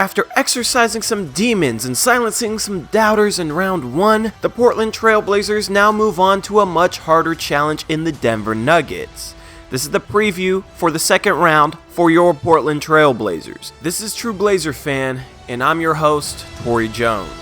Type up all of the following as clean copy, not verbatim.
After exercising some demons and silencing some doubters in round 1, the Portland Trail Blazers now move on to a much harder challenge in the Denver Nuggets. This is the preview for the second round for your Portland Trail Blazers. This is True Blazer Fan, and I'm your host, Tori Jones.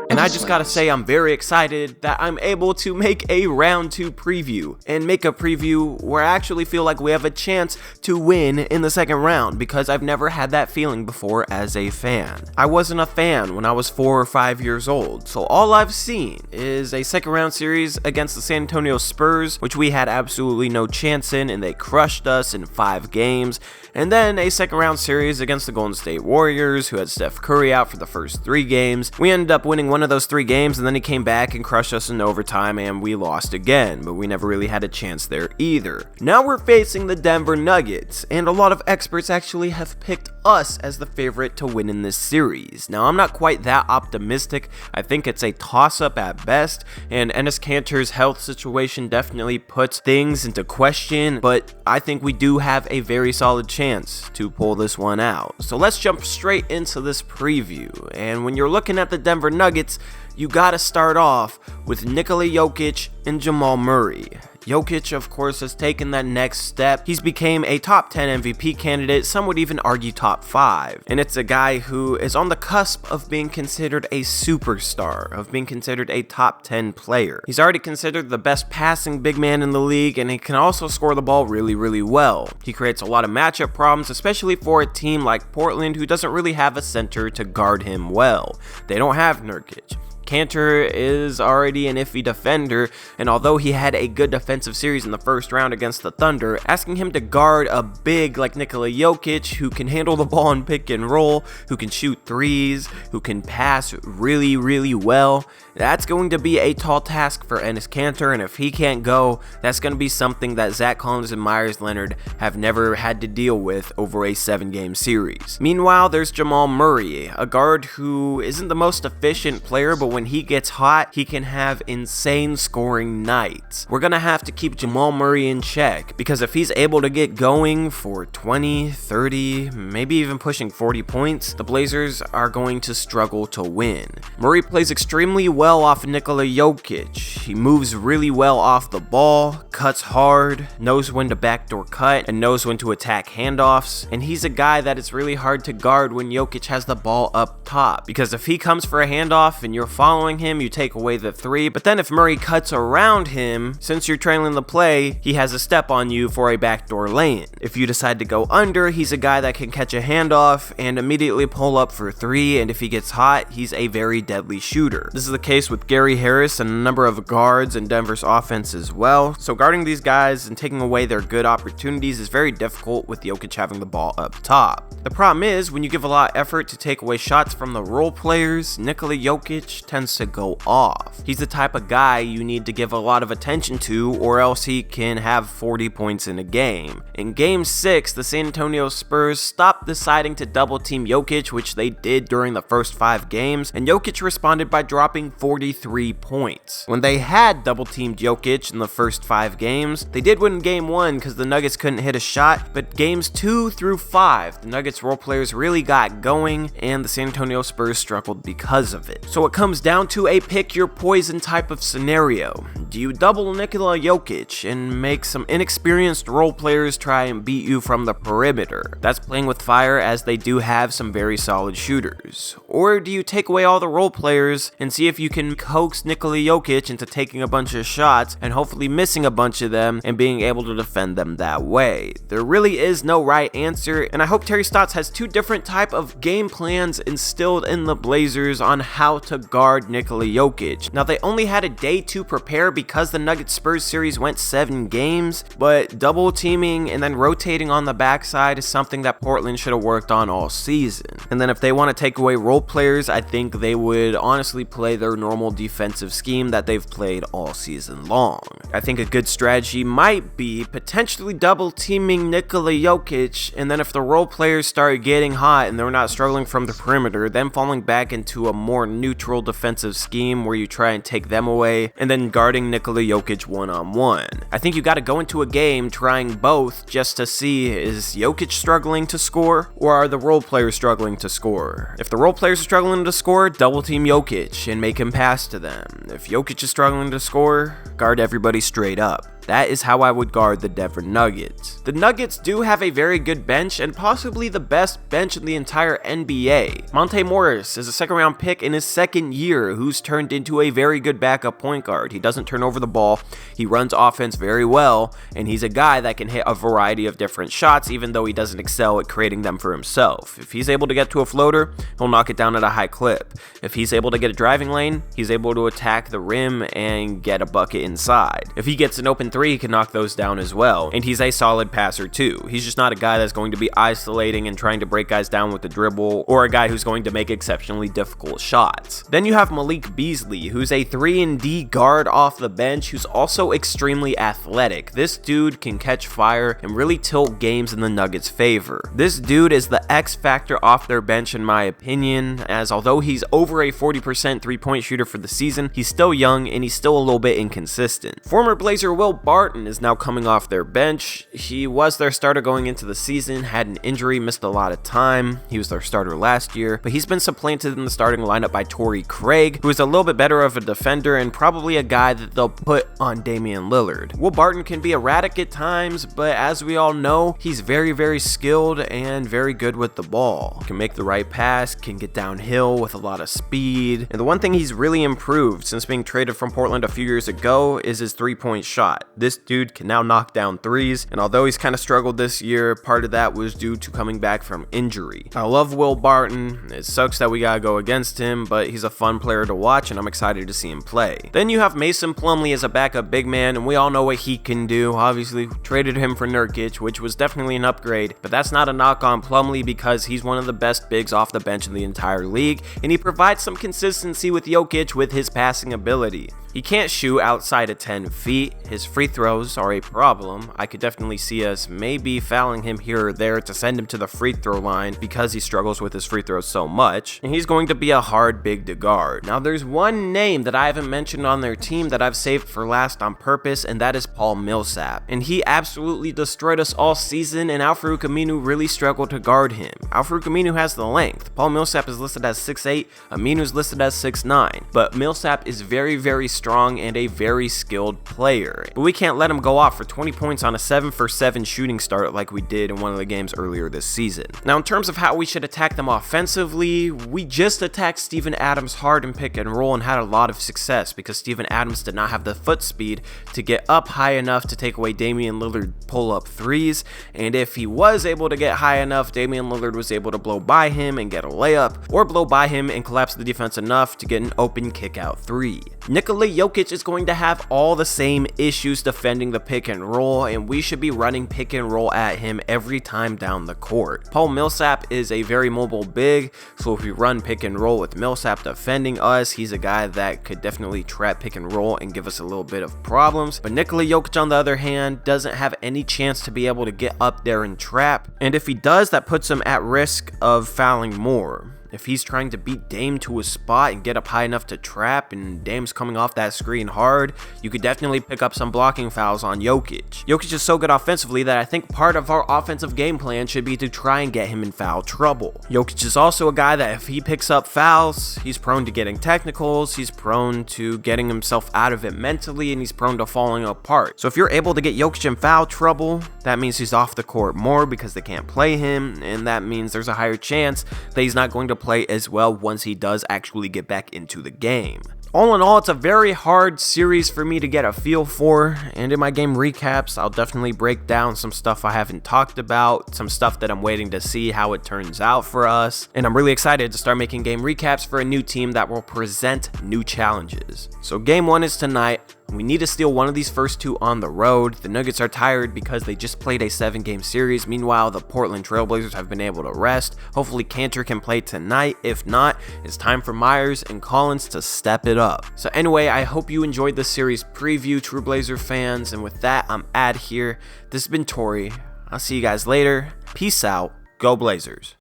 And I just gotta say, I'm very excited that I'm able to make a round 2 preview and make a preview where I actually feel like we have a chance to win in the second round, because I've never had that feeling before as a fan. I wasn't a fan when I was 4 or 5 years old, so all I've seen is a second round series against the San Antonio Spurs, which we had absolutely no chance in, and they crushed us in 5 games, and then a second round series against the Golden State Warriors, who had Steph Curry out for the first 3 games. We ended up winning one of those 3 games, and then he came back and crushed us in overtime, and we lost again, but we never really had a chance there either. Now we're facing the Denver Nuggets, and a lot of experts actually have picked us as the favorite to win in this series. Now, I'm not quite that optimistic. I think it's a toss-up at best, and Enes Kanter's health situation definitely puts things into question, but I think we do have a very solid chance to pull this one out. So let's jump straight into this preview, and when you're looking at the Denver Nuggets, you gotta start off with Nikola Jokic and Jamal Murray. Jokic, of course, has taken that next step. He's became a top 10 MVP candidate, some would even argue top 5. And it's a guy who is on the cusp of being considered a superstar, of being considered a top 10 player. He's already considered the best passing big man in the league, and he can also score the ball really well. He creates a lot of matchup problems, especially for a team like Portland, who doesn't really have a center to guard him well. They don't have Nurkic. Kanter is already an iffy defender, and although he had a good defensive series in the first round against the Thunder, asking him to guard a big like Nikola Jokic, who can handle the ball and pick and roll, who can shoot threes, who can pass really well, that's going to be a tall task for Enes Kanter, and if he can't go, that's going to be something that Zach Collins and Myers Leonard have never had to deal with over a 7-game series. Meanwhile, there's Jamal Murray, a guard who isn't the most efficient player, but when he gets hot, he can have insane scoring nights. We're gonna have to keep Jamal Murray in check, because if he's able to get going for 20, 30, maybe even pushing 40 points, the Blazers are going to struggle to win. Murray plays extremely well off Nikola Jokic. He moves really well off the ball, cuts hard, knows when to backdoor cut, and knows when to attack handoffs, and he's a guy that it's really hard to guard when Jokic has the ball up top, because if he comes for a handoff and you're following him, you take away the 3, but then if Murray cuts around him, since you're trailing the play, he has a step on you for a backdoor lane. If you decide to go under, he's a guy that can catch a handoff and immediately pull up for 3, and if he gets hot, he's a very deadly shooter. This is the case with Gary Harris and a number of guards in Denver's offense as well, so guarding these guys and taking away their good opportunities is very difficult with Jokic having the ball up top. The problem is, when you give a lot of effort to take away shots from the role players, Nikola Jokic tends to go off. He's the type of guy you need to give a lot of attention to, or else he can have 40 points in a game. In Game 6, the San Antonio Spurs stopped deciding to double team Jokic, which they did during the first 5 games, and Jokic responded by dropping 43 points. When they had double teamed Jokic in the first 5 games, they did win Game 1 because the Nuggets couldn't hit a shot, but Games 2 through 5, the Nuggets role players really got going, and the San Antonio Spurs struggled because of it. So it comes down to a pick your poison type of scenario. Do you double Nikola Jokic and make some inexperienced role players try and beat you from the perimeter? That's playing with fire, as they do have some very solid shooters. Or do you take away all the role players and see if you can coax Nikola Jokic into taking a bunch of shots and hopefully missing a bunch of them and being able to defend them that way? There really is no right answer, and I hope Terry Stotts has 2 different type of game plans instilled in the Blazers on how to guard Nikola Jokic. Now, they only had a day to prepare because the Nuggets Spurs series went 7 games, but double teaming and then rotating on the backside is something that Portland should have worked on all season. And then if they want to take away role players, I think they would honestly play their normal defensive scheme that they've played all season long. I think a good strategy might be potentially double teaming Nikola Jokic, and then if the role players start getting hot and they're not struggling from the perimeter, then falling back into a more neutral defensive defensive scheme where you try and take them away, and then guarding Nikola Jokic one-on-one. I think you got to go into a game trying both just to see, is Jokic struggling to score, or are the role players struggling to score? If the role players are struggling to score, double team Jokic and make him pass to them. If Jokic is struggling to score, guard everybody straight up. That is how I would guard the Denver Nuggets. The Nuggets do have a very good bench and possibly the best bench in the entire NBA. Monte Morris is a second round pick in his second year who's turned into a very good backup point guard. He doesn't turn over the ball, he runs offense very well, and he's a guy that can hit a variety of different shots even though he doesn't excel at creating them for himself. If he's able to get to a floater, he'll knock it down at a high clip. If he's able to get a driving lane, he's able to attack the rim and get a bucket inside. If he gets an open three, he can knock those down as well, and he's a solid passer too. He's just not a guy that's going to be isolating and trying to break guys down with the dribble, or a guy who's going to make exceptionally difficult shots. Then you have Malik Beasley, who's a 3-and-D guard off the bench who's also extremely athletic. This dude can catch fire and really tilt games in the Nuggets' favor. This dude is the X factor off their bench in my opinion, as although he's over a 40% three-point shooter for the season, he's still young and he's still a little bit inconsistent. Former Blazer Will Barton is now coming off their bench. He was their starter going into the season, had an injury, missed a lot of time. He was their starter last year, but he's been supplanted in the starting lineup by Torrey Craig, who is a little bit better of a defender and probably a guy that they'll put on Damian Lillard. Will Barton can be erratic at times, but as we all know, he's very, very skilled and very good with the ball. Can make the right pass, can get downhill with a lot of speed, and the one thing he's really improved since being traded from Portland a few years ago is his three-point shot. This dude can now knock down threes, and although he's kind of struggled this year, part of that was due to coming back from injury. I love Will Barton. It sucks that we gotta go against him, but he's a fun player to watch and I'm excited to see him play. Then you have Mason Plumlee as a backup big man, and we all know what he can do. Obviously, traded him for Nurkic, which was definitely an upgrade, but that's not a knock on Plumlee because he's one of the best bigs off the bench in the entire league, and he provides some consistency with Jokic with his passing ability. He can't shoot outside of 10 feet. His free throws are a problem. I could definitely see us maybe fouling him here or there to send him to the free throw line because he struggles with his free throws so much. And he's going to be a hard big to guard. Now there's one name that I haven't mentioned on their team that I've saved for last on purpose, and that is Paul Millsap. And he absolutely destroyed us all season, and Al-Farouq Aminu really struggled to guard him. Al-Farouq Aminu has the length. Paul Millsap is listed as 6'8", Aminu's listed as 6'9". But Millsap is very, very strong and a very skilled player. But we can't let him go off for 20 points on a 7-for-7 shooting start like we did in one of the games earlier this season. Now in terms of how we should attack them offensively, we just attacked Steven Adams hard in pick and roll and had a lot of success because Steven Adams did not have the foot speed to get up high enough to take away Damian Lillard pull-up threes, and if he was able to get high enough, Damian Lillard was able to blow by him and get a layup, or blow by him and collapse the defense enough to get an open kick-out three. Nikola Jokic is going to have all the same issues defending the pick and roll, and we should be running pick and roll at him every time down the court. Paul Millsap is a very mobile big, so if we run pick and roll with Millsap defending us, he's a guy that could definitely trap pick and roll and give us a little bit of problems. But Nikola Jokic, on the other hand, doesn't have any chance to be able to get up there and trap, and if he does, that puts him at risk of fouling more. If he's trying to beat Dame to a spot and get up high enough to trap and Dame's coming off that screen hard, you could definitely pick up some blocking fouls on Jokic. Jokic is so good offensively that I think part of our offensive game plan should be to try and get him in foul trouble. Jokic is also a guy that if he picks up fouls, he's prone to getting technicals, he's prone to getting himself out of it mentally, and he's prone to falling apart. So if you're able to get Jokic in foul trouble, that means he's off the court more because they can't play him, and that means there's a higher chance that he's not going to play as well once he does actually get back into the game. All in all, it's a very hard series for me to get a feel for, and in my game recaps, I'll definitely break down some stuff I haven't talked about, some stuff that I'm waiting to see how it turns out for us, and I'm really excited to start making game recaps for a new team that will present new challenges. So game 1 is tonight. We need to steal one of these first two on the road. The Nuggets are tired because they just played a 7-game series. Meanwhile, the Portland Trailblazers have been able to rest. Hopefully Cantor can play tonight. If not, it's time for Myers and Collins to step it up. So anyway, I hope you enjoyed this series preview, True Blazer fans. And with that, I'm out here. This has been Tori. I'll see you guys later. Peace out. Go Blazers.